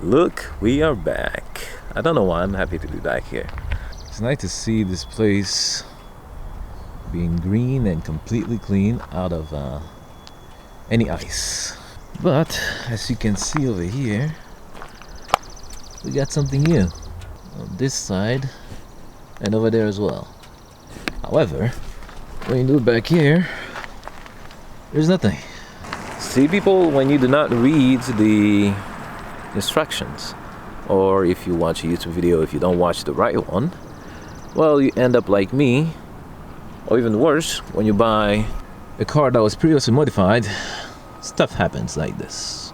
Look, we are back. I don't know why I'm happy to be back here. It's nice to see this place being green and completely clean out of any ice. But as you can see over here, we got something new on this side and over there as well. However, when you look back here, there's nothing. See, people, when you do not read the instructions, or if you watch a YouTube video, if you don't watch the right one, well, you end up like me, or even worse, when you buy a car that was previously modified, stuff happens like this.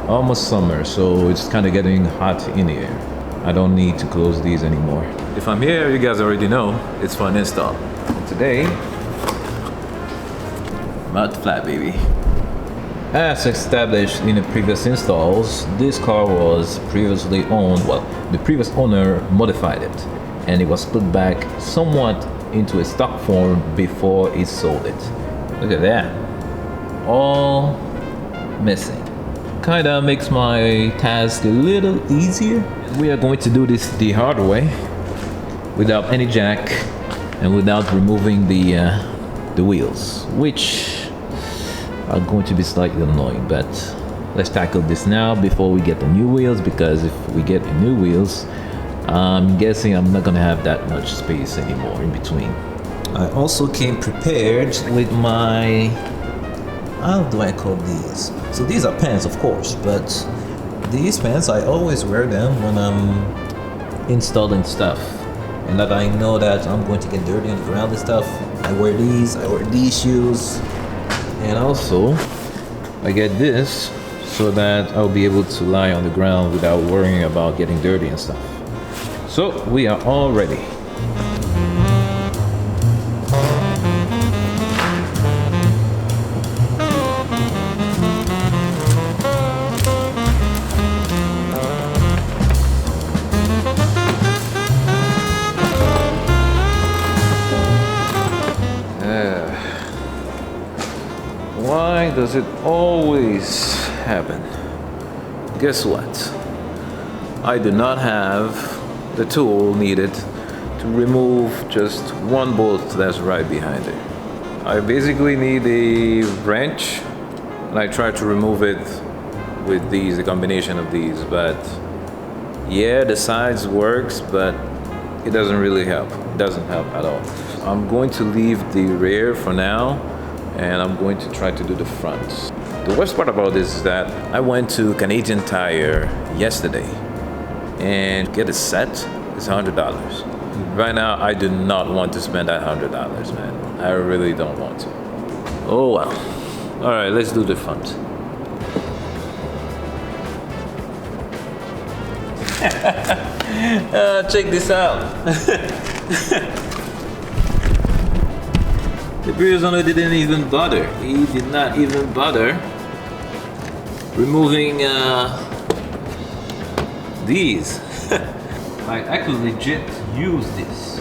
Almost summer, so it's kind of getting hot in here. I don't need to close these anymore. If I'm here, you guys already know it's for an install. Today, mud flap, baby. As established in the previous installs, this car was previously owned, well, the previous owner modified it, and it was put back somewhat into a stock form before he sold it. Look at that. All missing. Kinda makes my task a little easier. We are going to do this the hard way, without any jack and without removing the wheels, which are going to be slightly annoying. But let's tackle this now before we get the new wheels, because if we get the new wheels, I'm guessing I'm not gonna have that much space anymore in between. I also came prepared with my, how do I call these? So these are pants, of course, but these pants, I always wear them when I'm installing stuff, and that I know that I'm going to get dirty on the ground and stuff. I wear these shoes, and also I get this so that I'll be able to lie on the ground without worrying about getting dirty and stuff. So we are all ready. Why does it always happen? Guess what? I do not have the tool needed to remove just one bolt that's right behind it. I basically need a wrench, and I try to remove it with these, a combination of these, but yeah, the sides works, but it doesn't really help. It doesn't help at all. I'm going to leave the rear for now, and I'm going to try to do the front. The worst part about this is that I went to Canadian Tire yesterday, and get a set is $100. Right now, I do not want to spend that $100, man. I really don't want to. Oh well. All right, let's do the front. Check this out. The previous owner didn't even bother. He did not even bother removing these. I could legit use this,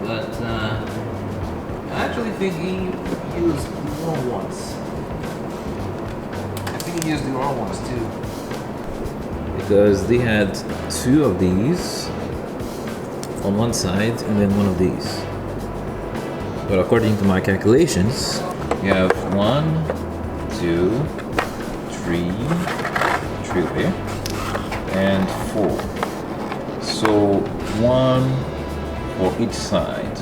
but I actually think he used the wrong ones. I think he used the wrong ones too, because they had two of these on one side and then one of these. But according to my calculations, you have 1, 2, 3 over here, and 4. So 1 for each side,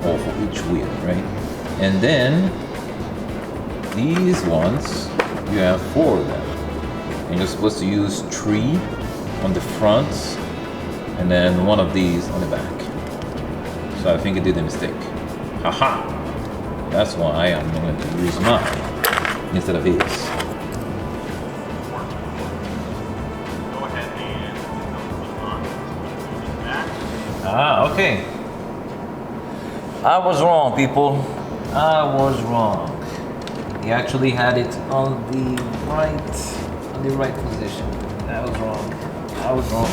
or for each wheel, right? And then these ones, you have 4 of them. And you're supposed to use 3 on the front, and then 1 of these on the back. So I think it did a mistake. Haha! That's why I'm going to use mine instead of his. Ah, okay. I was wrong, people. I was wrong. He actually had it on the right position. That was wrong. I was wrong.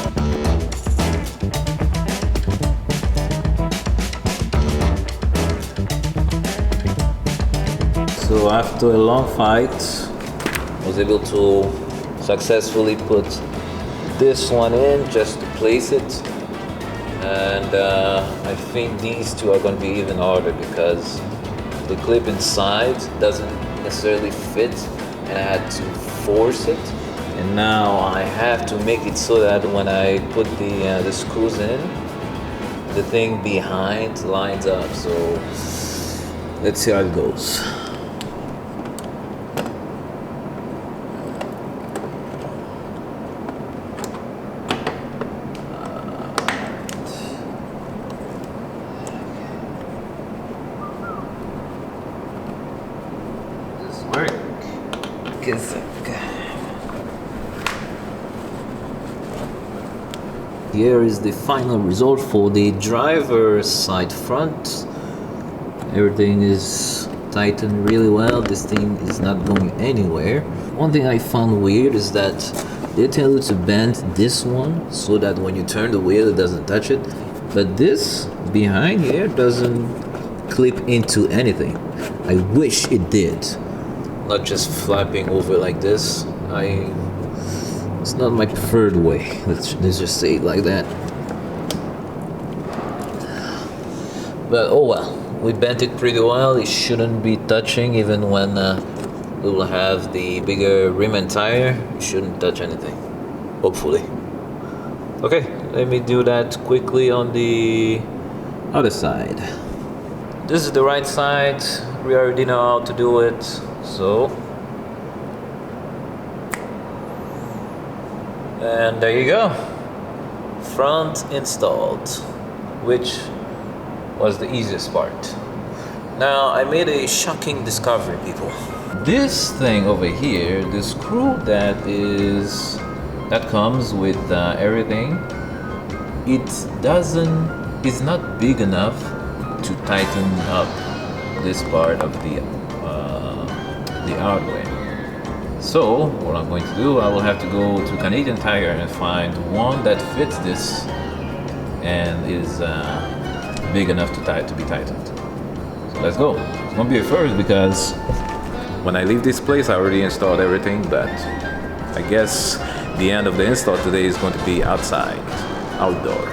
So after a long fight, I was able to successfully put this one in just to place it. And I think these two are going to be even harder because the clip inside doesn't necessarily fit and I had to force it. And now I have to make it so that when I put the screws in, the thing behind lines up. So let's see how it goes. Here is the final result for the driver's side front. Everything is tightened really well. This thing is not going anywhere. One thing I found weird is that they tell you to bend this one so that when you turn the wheel it doesn't touch it, but this behind here doesn't clip into anything. I wish it did, not just flapping over like this. It's not my preferred way. Let's just say it like that. But oh well, we bent it pretty well. It shouldn't be touching even when we will have the bigger rim and tire. It shouldn't touch anything, hopefully. Okay, let me do that quickly on the other side. This is the right side. We already know how to do it, so. And there you go, front installed, which was the easiest part. Now I made a shocking discovery, people. This thing over here, the screw that comes with everything, it's not big enough to tighten up this part of the hardware. So what I'm going to do, I will have to go to Canadian Tire and find one that fits this and is big enough to be tightened. So let's go. It's gonna be a first because when I leave this place I already installed everything, but I guess the end of the install today is going to be outside, outdoor.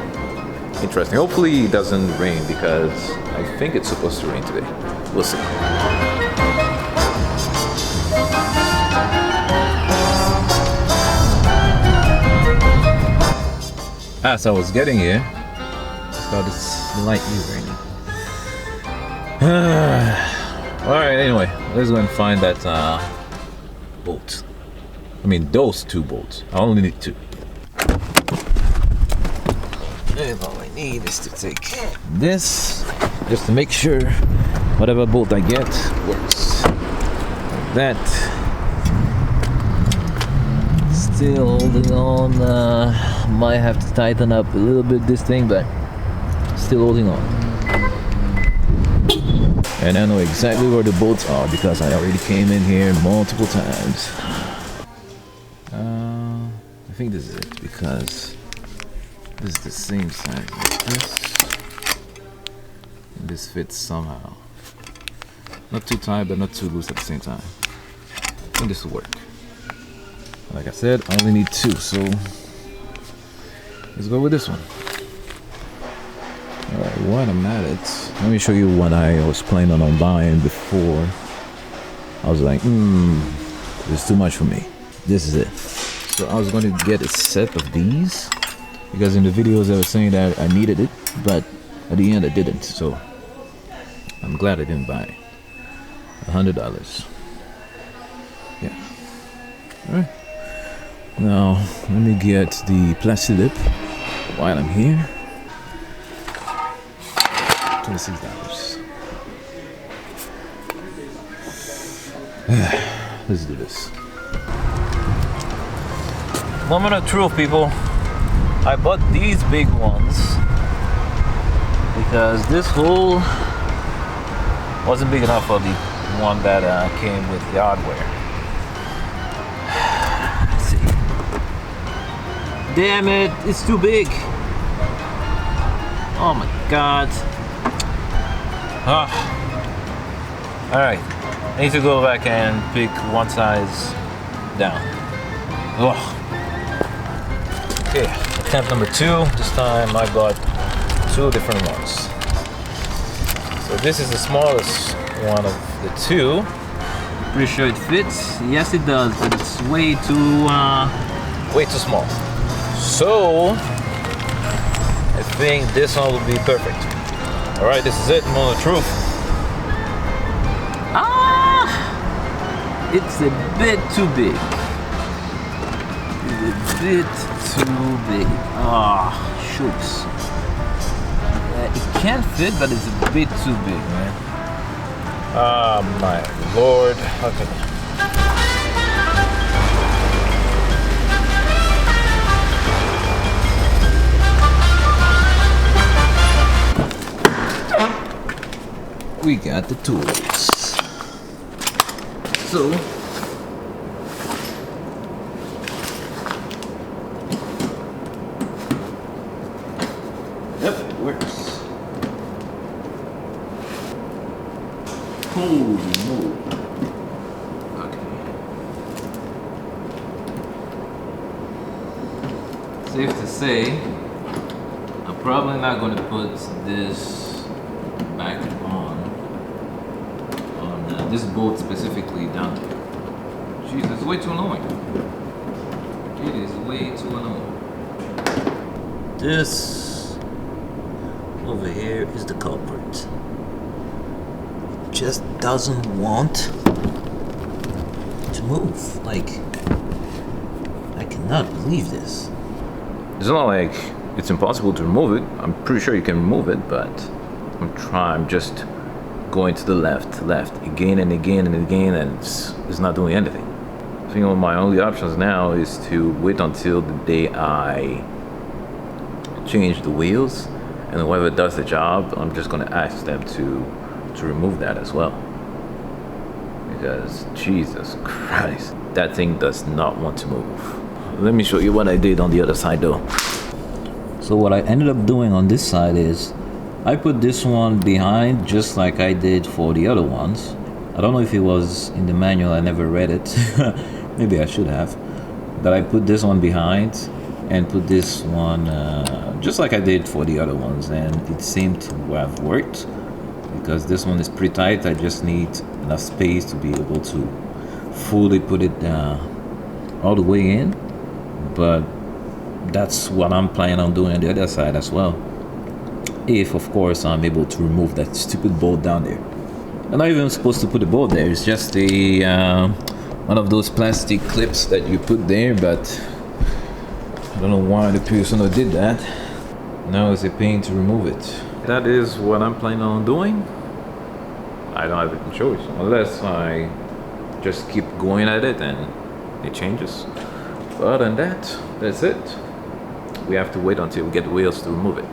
Interesting. Hopefully it doesn't rain because I think it's supposed to rain today. We'll see. As I was getting here, it started slightly raining. Alright, anyway, let's go and find that bolt. I mean, those two bolts. I only need two. And all I need is to take this, just to make sure whatever bolt I get works. Like that. Still holding on. Might have to tighten up a little bit this thing, but still holding on. And I know exactly where the bolts are because I already came in here multiple times. I think this is it because this is the same size as this. And this fits somehow. Not too tight, but not too loose at the same time. I think this will work. Like I said, I only need two, so let's go with this one. Alright, while I'm at it, let me show you what I was planning on buying before. I was like, this is too much for me. This is it. So I was going to get a set of these because in the videos I was saying that I needed it, but at the end I didn't. So I'm glad I didn't buy it. $100. Yeah. Alright. Now let me get the plastic lip while I'm here. $26. Let's do this. Moment of truth, people. I bought these big ones because this hole wasn't big enough for the one that came with the hardware. Let's see. Damn it, it's too big. Oh my god. Alright, I need to go back and pick one size down. Ugh. Okay, attempt number 2. This time I got 2 different ones. So this is the smallest one of the 2. Pretty sure it fits. Yes, it does, but it's way too small. So I think this one will be perfect. All right, this is it. Moment of truth. It's a bit too big. It's a bit too big. Shoots. It can fit, but it's a bit too big, man. Oh my lord. Okay. We got the tools. So yep, it works. Holy moly. Okay. Safe to say, I'm probably not going to put this back on this bolt specifically down there. Jeez, that's way too annoying. It is way too annoying. This over here is the culprit. It just doesn't want to move. Like, I cannot believe this. It's not like it's impossible to remove it. I'm pretty sure you can remove it, but I'm just going to the left again and again and again, and it's not doing anything. I think my only options now is to wait until the day I change the wheels, and whoever does the job, I'm just going to ask them to remove that as well, because Jesus Christ, that thing does not want to move. Let me show you what I did on the other side though. So what I ended up doing on this side is I put this one behind just like I did for the other ones. I don't know if it was in the manual, I never read it. Maybe I should have. But I put this one behind and put this one just like I did for the other ones, and it seemed to have worked because this one is pretty tight. I just need enough space to be able to fully put it all the way in. But that's what I'm planning on doing on the other side as well. If, of course, I'm able to remove that stupid bolt down there. I'm not even supposed to put a bolt there. It's just a one of those plastic clips that you put there, but I don't know why the person who did that. Now it's a pain to remove it. That is what I'm planning on doing. I don't have a choice unless I just keep going at it and it changes. But other than that, that's it. We have to wait until we get the wheels to remove it.